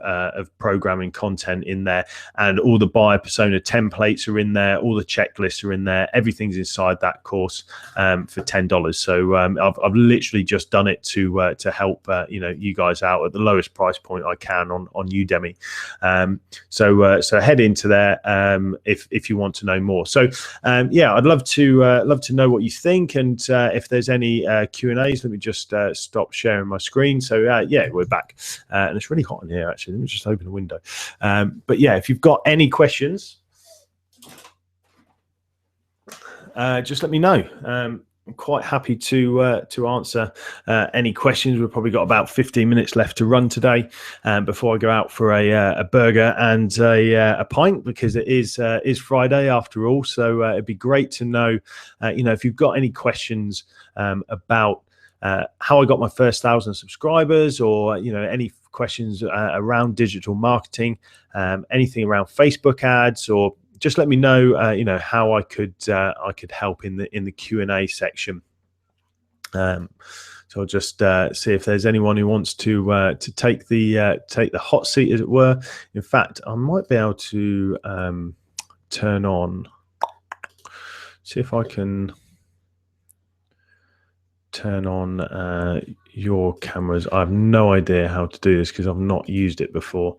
programming content in there, and all the buyer persona templates are in there, all the checklists are in there, everything's inside that course for $10. So I've literally just done it to help you guys out at the lowest price point I can on Udemy. So head into there if you want to know more. So I'd love to know what you think, and if there's any Q&As. Let me just stop sharing my screen. So we're back, and it's really hot in here actually. Let me just open the window. But if you've got any questions, just let me know. I'm quite happy to answer any questions. We've probably got about 15 minutes left to run today before I go out for a burger and a pint, because it is Friday after all. So it'd be great to know, if you've got any questions about how I got my first 1,000 subscribers, or any questions around digital marketing, anything around Facebook ads, or just let me know how I could help in the Q&A section. So I'll just see if there's anyone who wants to take the hot seat, as it were. In fact, I might be able to turn on. See if I can turn on your cameras. I have no idea how to do this because I've not used it before.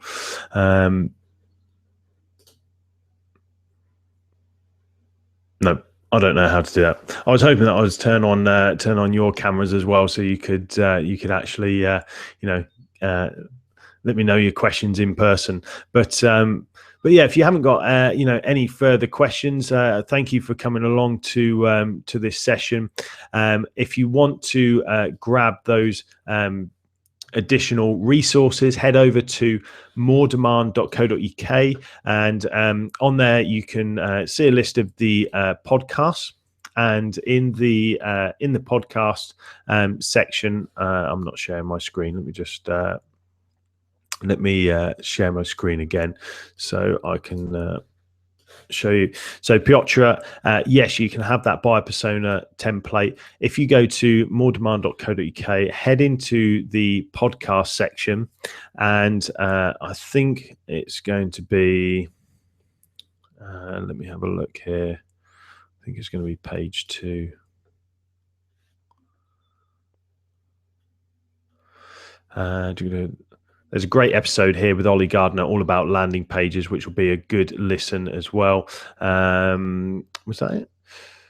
No, I don't know how to do that. I was hoping that I was turn on your cameras as well, so you could actually let me know your questions in person. But if you haven't got any further questions, thank you for coming along to this session. If you want to grab those additional resources, head over to moredemand.co.uk, and on there you can see a list of the podcasts. And in the podcast section, I'm not sharing my screen. Let me just share my screen again so I can show you. So Piotr, yes, you can have that buyer persona template. If you go to moredemand.co.uk, head into the podcast section, and I think it's going to be, let me have a look here. I think it's going to be page 2. There's a great episode here with Ollie Gardner all about landing pages, which will be a good listen as well. Was that it?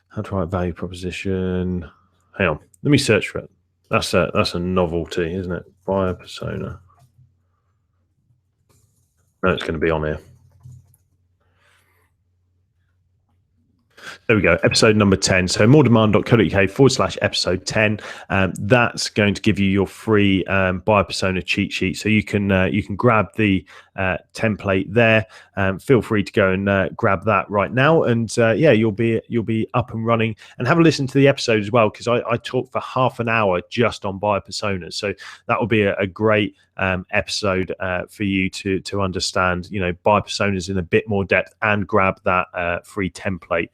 How to write value proposition. Hang on, let me search for it. That's a novelty, isn't it? Buyer persona. No, it's going to be on here. There we go, episode number 10. So moredemand.co.uk/episode 10. That's going to give you your free buyer persona cheat sheet. So you can grab the template there. Feel free to go and grab that right now, and yeah, you'll be up and running. And have a listen to the episode as well, because I talked for half an hour just on buyer personas. So that will be a great episode for you to understand, buyer personas in a bit more depth, and grab that free template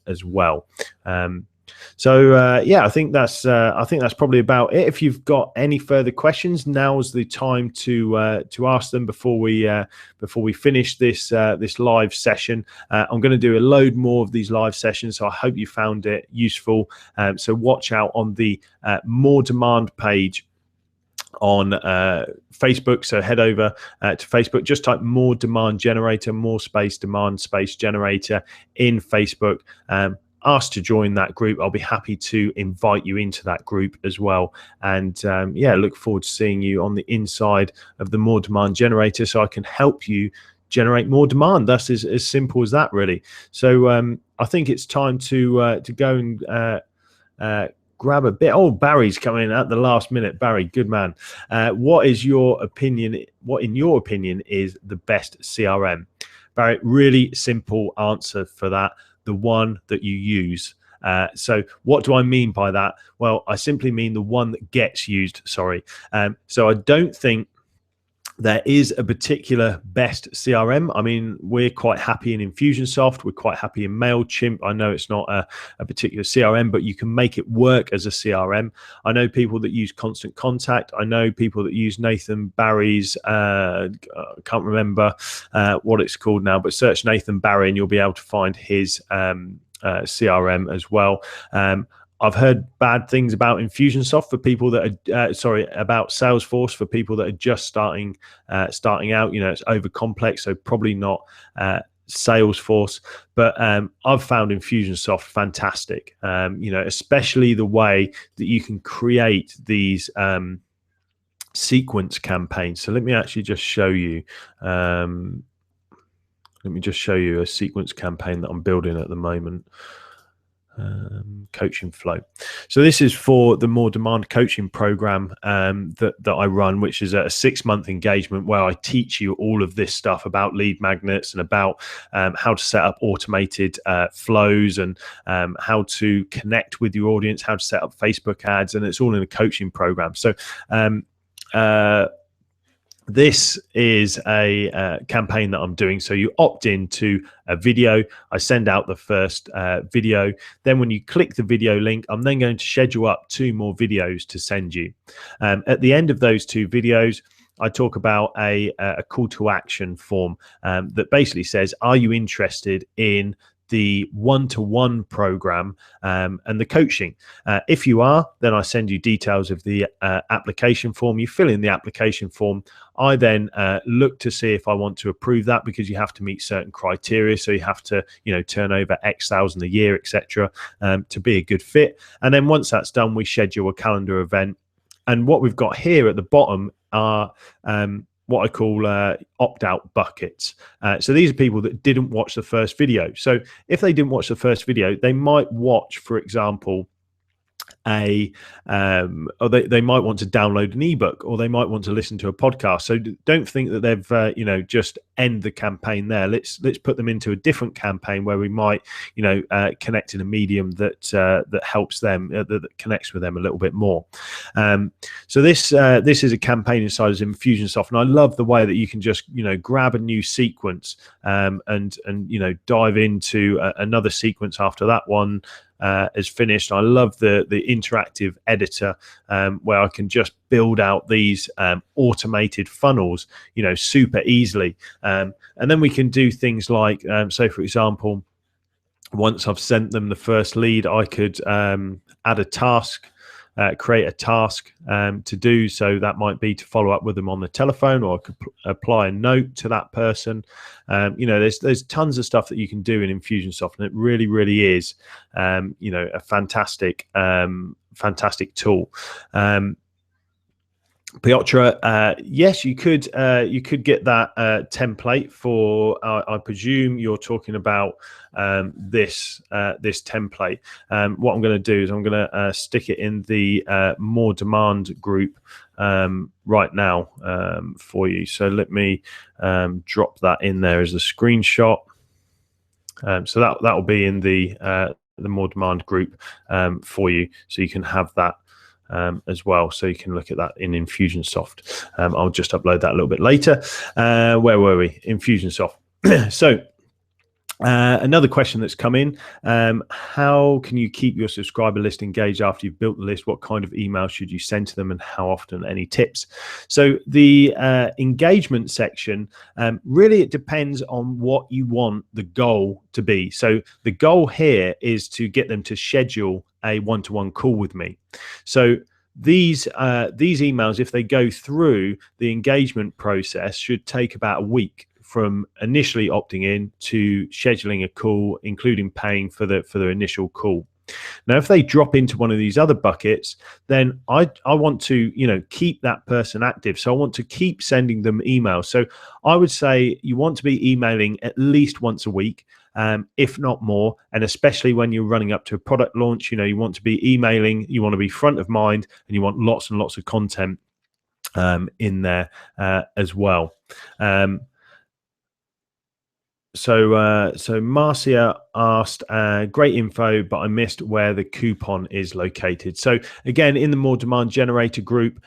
as well. So yeah, I think that's probably about it. If you've got any further questions, now's the time to ask them before we finish this live session. I'm going to do a load more of these live sessions, so I hope you found it useful. So watch out on the More Demand page on Facebook. So head over to Facebook, just type More Demand Generator, more space demand space generator in Facebook. Ask to join that group. I'll be happy to invite you into that group as well. And yeah, look forward to seeing you on the inside of the More Demand Generator, so I can help you generate more demand. That's as simple as that, really. So I think it's time to go and grab a bit. Oh, Barry's coming in at the last minute. Barry, good man. What in your opinion is the best CRM? Barry, really simple answer for that. The one that you use. So what do I mean by that? Well, I simply mean the one that gets used. Sorry. So I don't think there is a particular best CRM. I mean, we're quite happy in Infusionsoft. We're quite happy in MailChimp. I know it's not a particular CRM, but you can make it work as a CRM. I know people that use Constant Contact. I know people that use Nathan Barry's, I can't remember what it's called now, but search Nathan Barry and you'll be able to find his CRM as well. I've heard bad things about Infusionsoft for people that are about Salesforce for people that are just starting out. It's over complex, so probably not Salesforce. But I've found Infusionsoft fantastic. Especially the way that you can create these sequence campaigns. So let me actually just show you. Let me just show you a sequence campaign that I'm building at the moment. Coaching flow. So this is for the More Demand coaching program that I run, which is a 6-month engagement where I teach you all of this stuff about lead magnets and about how to set up automated flows and how to connect with your audience, how to set up Facebook ads, and it's all in a coaching program. So this is a campaign that I'm doing. So you opt into a video. I send out the first video. Then when you click the video link, I'm then going to schedule up 2 more videos to send you. At the end of those 2 videos, I talk about a call to action form that basically says, are you interested in the one-to-one program and the coaching? If you are, then I send you details of the application form. You fill in the application form. I then look to see if I want to approve that, because you have to meet certain criteria. So you have to, turn over X thousand a year, etc., to be a good fit. And then once that's done, we schedule a calendar event. And what we've got here at the bottom are what I call opt-out buckets. So these are people that didn't watch the first video. So if they didn't watch the first video, they might watch, for example, or they might want to download an ebook, or they might want to listen to a podcast. So don't think that they've just end the campaign there. Let's put them into a different campaign where we might connect in a medium that helps them, that connects with them a little bit more. So this is a campaign inside of Infusionsoft, and I love the way that you can just grab a new sequence and dive into another sequence after that one is finished. I love the interactive editor where I can just build out these automated funnels, super easily. And then we can do things like, so for example, once I've sent them the first lead, I could add a task, create a task to do. So that might be to follow up with them on the telephone, or I could apply a note to that person. There's tons of stuff that you can do in Infusionsoft, and it really, really is, a fantastic tool. Piotr, yes, you could get that template for. I presume you're talking about this template. What I'm going to do is I'm going to stick it in the More Demand group right now for you. So let me drop that in there as a screenshot. So that will be in the More Demand group for you, so you can have that as well, so you can look at that in Infusionsoft. I'll just upload that a little bit later. Where were we? Infusionsoft. So another question that's come in: how can you keep your subscriber list engaged after you've built the list? What kind of email should you send to them, and how often? Any tips? So the engagement section, really it depends on what you want the goal to be. So the goal here is to get them to schedule a one-to-one call with me. So these emails, if they go through the engagement process, should take about a week from initially opting in to scheduling a call, including paying for the initial call. Now, if they drop into one of these other buckets, then I want to keep that person active. So I want to keep sending them emails. So I would say you want to be emailing at least once a week, if not more. And especially when you're running up to a product launch, you want to be emailing, you want to be front of mind, and you want lots and lots of content in there as well. So Marcia asked, great info, but I missed where the coupon is located. So again, in the More Demand Generator group,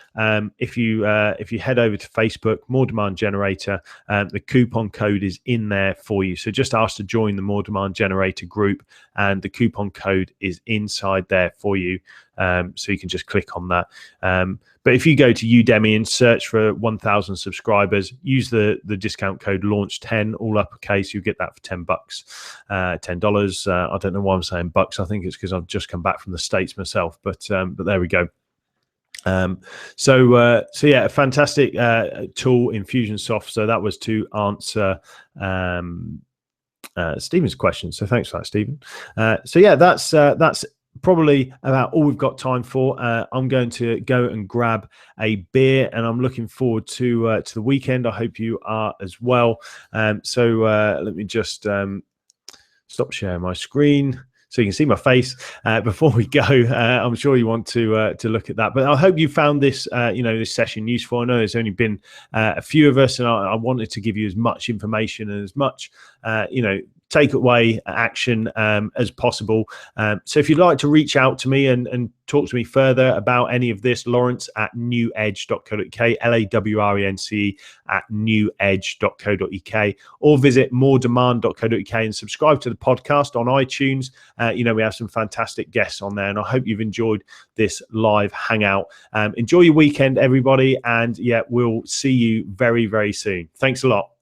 if you head over to Facebook, More Demand Generator, the coupon code is in there for you. So just ask to join the More Demand Generator group, and the coupon code is inside there for you. So you can just click on that. But if you go to Udemy and search for 1,000 subscribers, use the discount code launch10, all uppercase, you get that for $10. $10. I don't know why I'm saying bucks. I think it's because I've just come back from the States myself. But there we go. So yeah, a fantastic tool, Infusionsoft. So that was to answer Stephen's question. So thanks for that, Stephen. So yeah, that's probably about all we've got time for. I'm going to go and grab a beer, and I'm looking forward to the weekend. I hope you are as well. So let me just stop sharing my screen so you can see my face before we go. I'm sure you want to look at that, but I hope you found this this session useful. I know there's only been a few of us, and I wanted to give you as much information and as much takeaway action as possible. So if you'd like to reach out to me and talk to me further about any of this, Lawrence at newedge.co.uk, LAWRENCE at newedge.co.uk, or visit moredemand.co.uk and subscribe to the podcast on iTunes. We have some fantastic guests on there, and I hope you've enjoyed this live hangout. Enjoy your weekend, everybody, and yeah, we'll see you very, very soon. Thanks a lot.